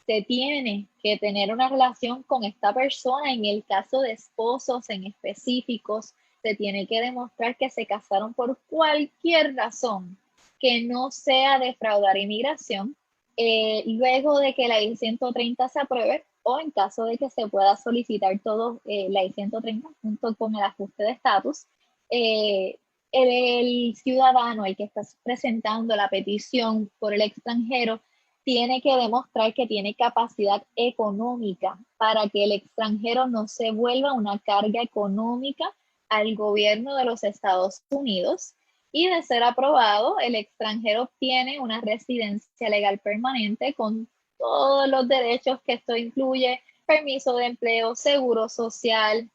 Se tiene que tener una relación con esta persona. En el caso de esposos en específicos, se tiene que demostrar que se casaron por cualquier razón que no sea defraudar inmigración. Luego de que la I-130 se apruebe, o en caso de que se pueda solicitar todo la I-130 junto con el ajuste de estatus, el ciudadano, el que está presentando la petición por el extranjero, tiene que demostrar que tiene capacidad económica para que el extranjero no se vuelva una carga económica al gobierno de los Estados Unidos. Y de ser aprobado, el extranjero obtiene una residencia legal permanente con todos los derechos que esto incluye: permiso de empleo, seguro social,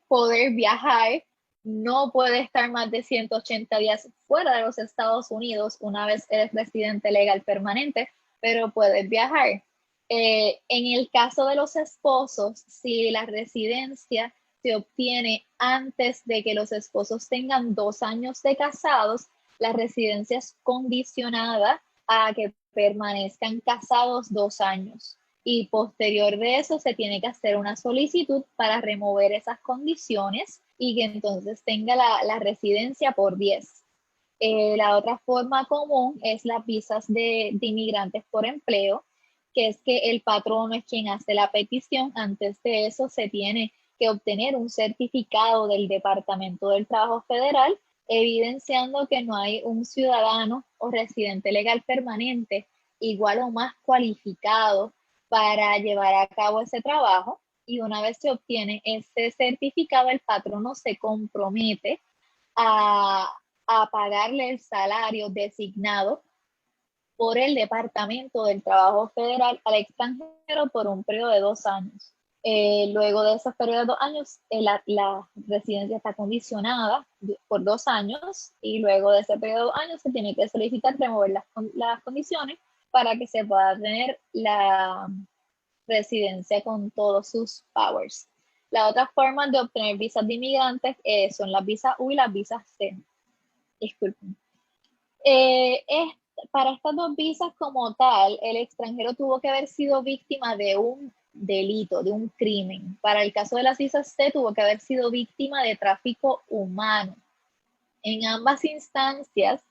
poder viajar. No puede estar más de 180 días fuera de los Estados Unidos una vez eres residente legal permanente, pero puedes viajar. En el caso de los esposos, si la residencia se obtiene antes de que los esposos tengan 2 años de casados, la residencia es condicionada a que permanezcan casados 2 años. Y posterior de eso se tiene que hacer una solicitud para remover esas condiciones y que entonces tenga la residencia por 10. La otra forma común es las visas de inmigrantes por empleo, que es que el patrono es quien hace la petición. Antes de eso se tiene que obtener un certificado del Departamento del Trabajo Federal evidenciando que no hay un ciudadano o residente legal permanente igual o más cualificado para llevar a cabo ese trabajo. Y una vez se obtiene ese certificado, el patrono se compromete a, a pagarle el salario designado por el Departamento del Trabajo Federal al extranjero por un periodo de 2 años. Luego de esos periodos de 2 años, la residencia está condicionada por 2 años, y luego de ese periodo de 2 años se tiene que solicitar remover las condiciones para que se pueda tener la residencia con todos sus powers. Las otras formas de obtener visas de inmigrantes son las visas U y las visas C. Disculpen. Para estas dos visas como tal, el extranjero tuvo que haber sido víctima de un delito, de un crimen. Para el caso de las visas C, tuvo que haber sido víctima de tráfico humano. En ambas instancias,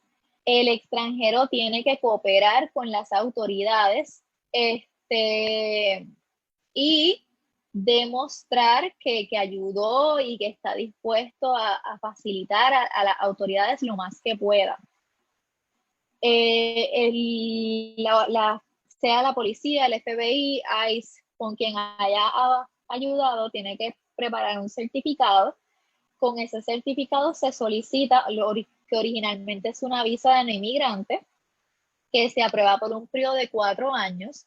el extranjero tiene que cooperar con las autoridades y demostrar que ayudó y que está dispuesto a facilitar a las autoridades lo más que pueda. Sea la policía, el FBI, ICE, con quien haya ayudado, tiene que preparar un certificado. Con ese certificado se solicita lo que originalmente es una visa de no inmigrante, que se aprueba por un periodo de 4 años,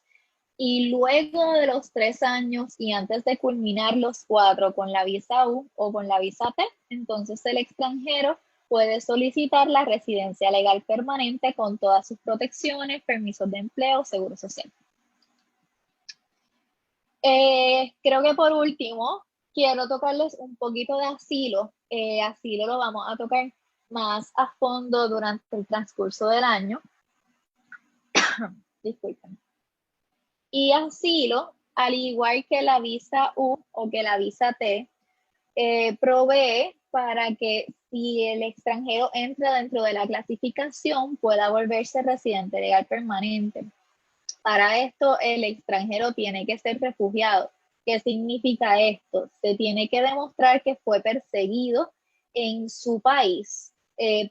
y luego de los 3 años y antes de culminar los 4 con la visa U o con la visa T, entonces el extranjero puede solicitar la residencia legal permanente con todas sus protecciones, permisos de empleo, seguro social. Creo que por último, quiero tocarles un poquito de asilo. Asilo lo vamos a tocar más a fondo durante el transcurso del año. Disculpen. Y asilo, al igual que la visa U o que la visa T, provee para que si el extranjero entra dentro de la clasificación pueda volverse residente legal permanente. Para esto el extranjero tiene que ser refugiado. ¿Qué significa esto? Se tiene que demostrar que fue perseguido en su país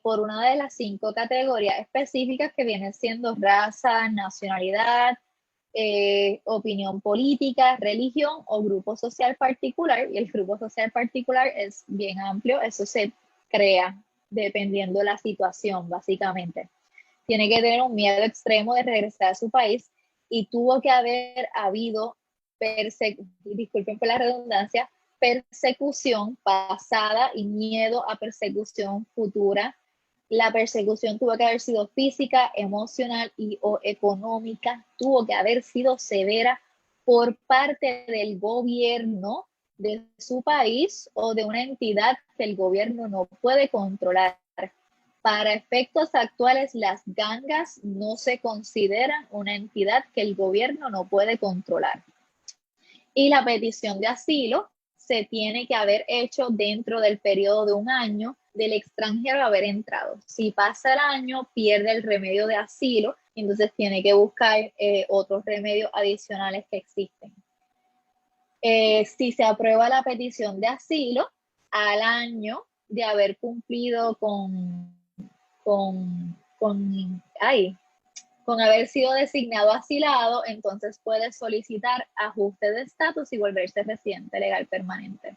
por una de las 5 categorías específicas que vienen siendo raza, nacionalidad, opinión política, religión o grupo social particular. Y el grupo social particular es bien amplio, eso se crea dependiendo de la situación, básicamente. Tiene que tener un miedo extremo de regresar a su país, y tuvo que haber habido, disculpen por la redundancia, persecución pasada y miedo a persecución futura. La persecución tuvo que haber sido física, emocional y o económica, tuvo que haber sido severa por parte del gobierno de su país o de una entidad que el gobierno no puede controlar. Para efectos actuales, las gangas no se consideran una entidad que el gobierno no puede controlar. Y la petición de asilo se tiene que haber hecho dentro del periodo de 1 año del extranjero haber entrado. Si pasa el año, pierde el remedio de asilo, entonces tiene que buscar otros remedios adicionales que existen. Si se aprueba la petición de asilo, al año de haber cumplido con haber sido designado asilado, entonces puede solicitar ajuste de estatus y volverse residente legal permanente.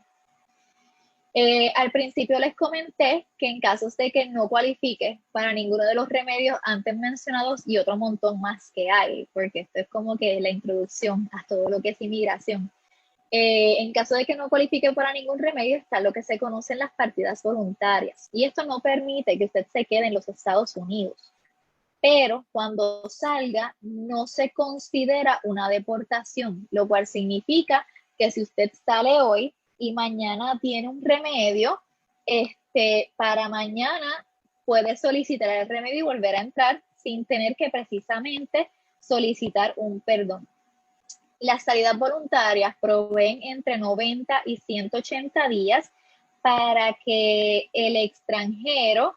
Al principio les comenté que en casos de que no cualifique para ninguno de los remedios antes mencionados y otro montón más que hay, porque esto es como que la introducción a todo lo que es inmigración. En caso de que no cualifique para ningún remedio, está lo que se conocen las partidas voluntarias. Y esto no permite que usted se quede en los Estados Unidos. Pero cuando salga, no se considera una deportación, lo cual significa que si usted sale hoy y mañana tiene un remedio, para mañana puede solicitar el remedio y volver a entrar sin tener que precisamente solicitar un perdón. Las salidas voluntarias proveen entre 90 y 180 días para que el extranjero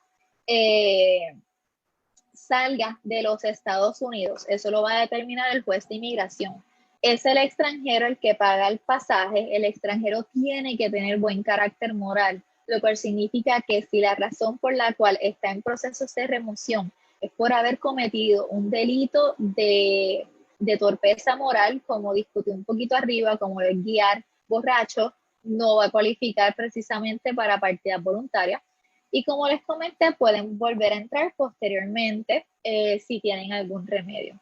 salga de los Estados Unidos. Eso lo va a determinar el juez de inmigración. Es el extranjero el que paga el pasaje. El extranjero tiene que tener buen carácter moral, lo cual significa que si la razón por la cual está en procesos de remoción es por haber cometido un delito de torpeza moral, como discutí un poquito arriba, como el guiar borracho, no va a cualificar precisamente para partida voluntaria. Y como les comenté, pueden volver a entrar posteriormente si tienen algún remedio.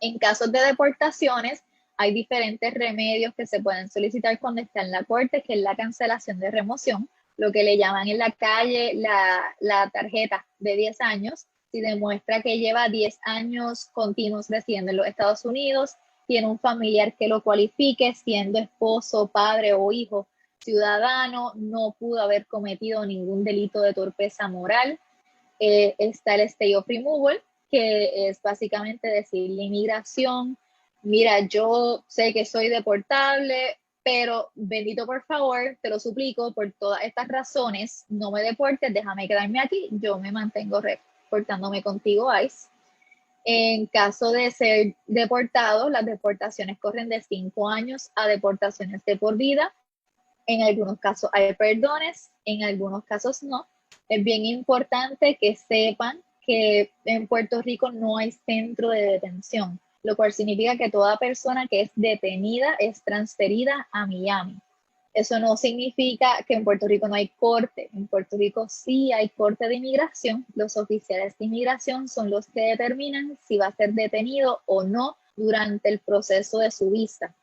En casos de deportaciones, hay diferentes remedios que se pueden solicitar cuando está en la corte, que es la cancelación de remoción, lo que le llaman en la calle la tarjeta de 10 años. Si demuestra que lleva 10 años continuos residiendo en los Estados Unidos, tiene un familiar que lo cualifique, siendo esposo, padre o hijo ciudadano, no pudo haber cometido ningún delito de torpeza moral. Está el stay of removal, que es básicamente decirle inmigración, mira, yo sé que soy deportable, pero bendito por favor, te lo suplico, por todas estas razones, no me deportes, déjame quedarme aquí, yo me mantengo reportándome contigo, ICE. En caso de ser deportado, las deportaciones corren de 5 años a deportaciones de por vida. En algunos casos hay perdones, en algunos casos no. Es bien importante que sepan que en Puerto Rico no hay centro de detención, lo cual significa que toda persona que es detenida es transferida a Miami. Eso no significa que en Puerto Rico no hay corte. En Puerto Rico sí hay corte de inmigración. Los oficiales de inmigración son los que determinan si va a ser detenido o no durante el proceso de su visa.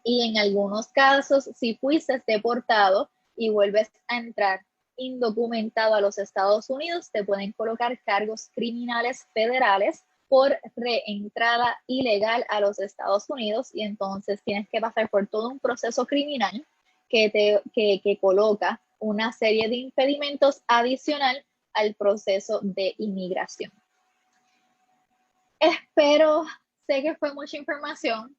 Y en algunos casos, si fuiste deportado y vuelves a entrar indocumentado a los Estados Unidos, te pueden colocar cargos criminales federales por reentrada ilegal a los Estados Unidos, y entonces tienes que pasar por todo un proceso criminal que coloca una serie de impedimentos adicional al proceso de inmigración. Sé que fue mucha información.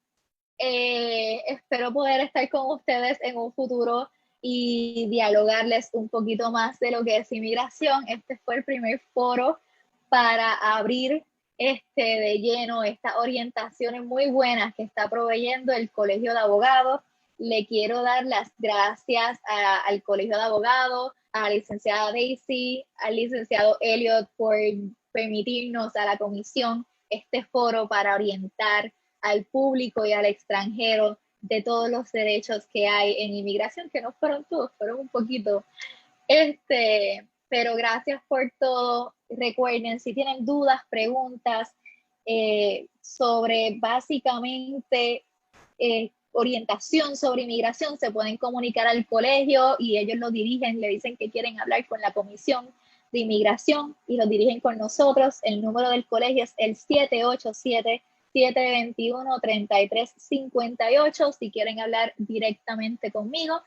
Espero poder estar con ustedes en un futuro y dialogarles un poquito más de lo que es inmigración. Este fue el primer foro para abrir de lleno estas orientaciones muy buenas que está proveyendo el Colegio de Abogados. Le quiero dar las gracias al Colegio de Abogados, a la licenciada Daisy, al licenciado Elliot por permitirnos a la comisión este foro para orientar al público y al extranjero de todos los derechos que hay en inmigración, que no fueron todos, fueron un poquito. Pero gracias por todo. Recuerden, si tienen dudas, preguntas sobre básicamente orientación sobre inmigración, se pueden comunicar al colegio y ellos lo dirigen, le dicen que quieren hablar con la comisión de inmigración y lo dirigen con nosotros. El número del colegio es el 787-721-3358. Si quieren hablar directamente conmigo,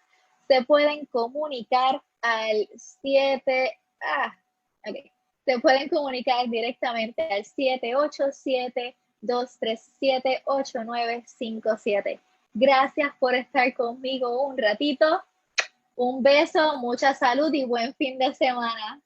se pueden comunicar al 7, se pueden comunicar directamente al 787-237-8957. Gracias por estar conmigo un ratito. Un beso, mucha salud y buen fin de semana.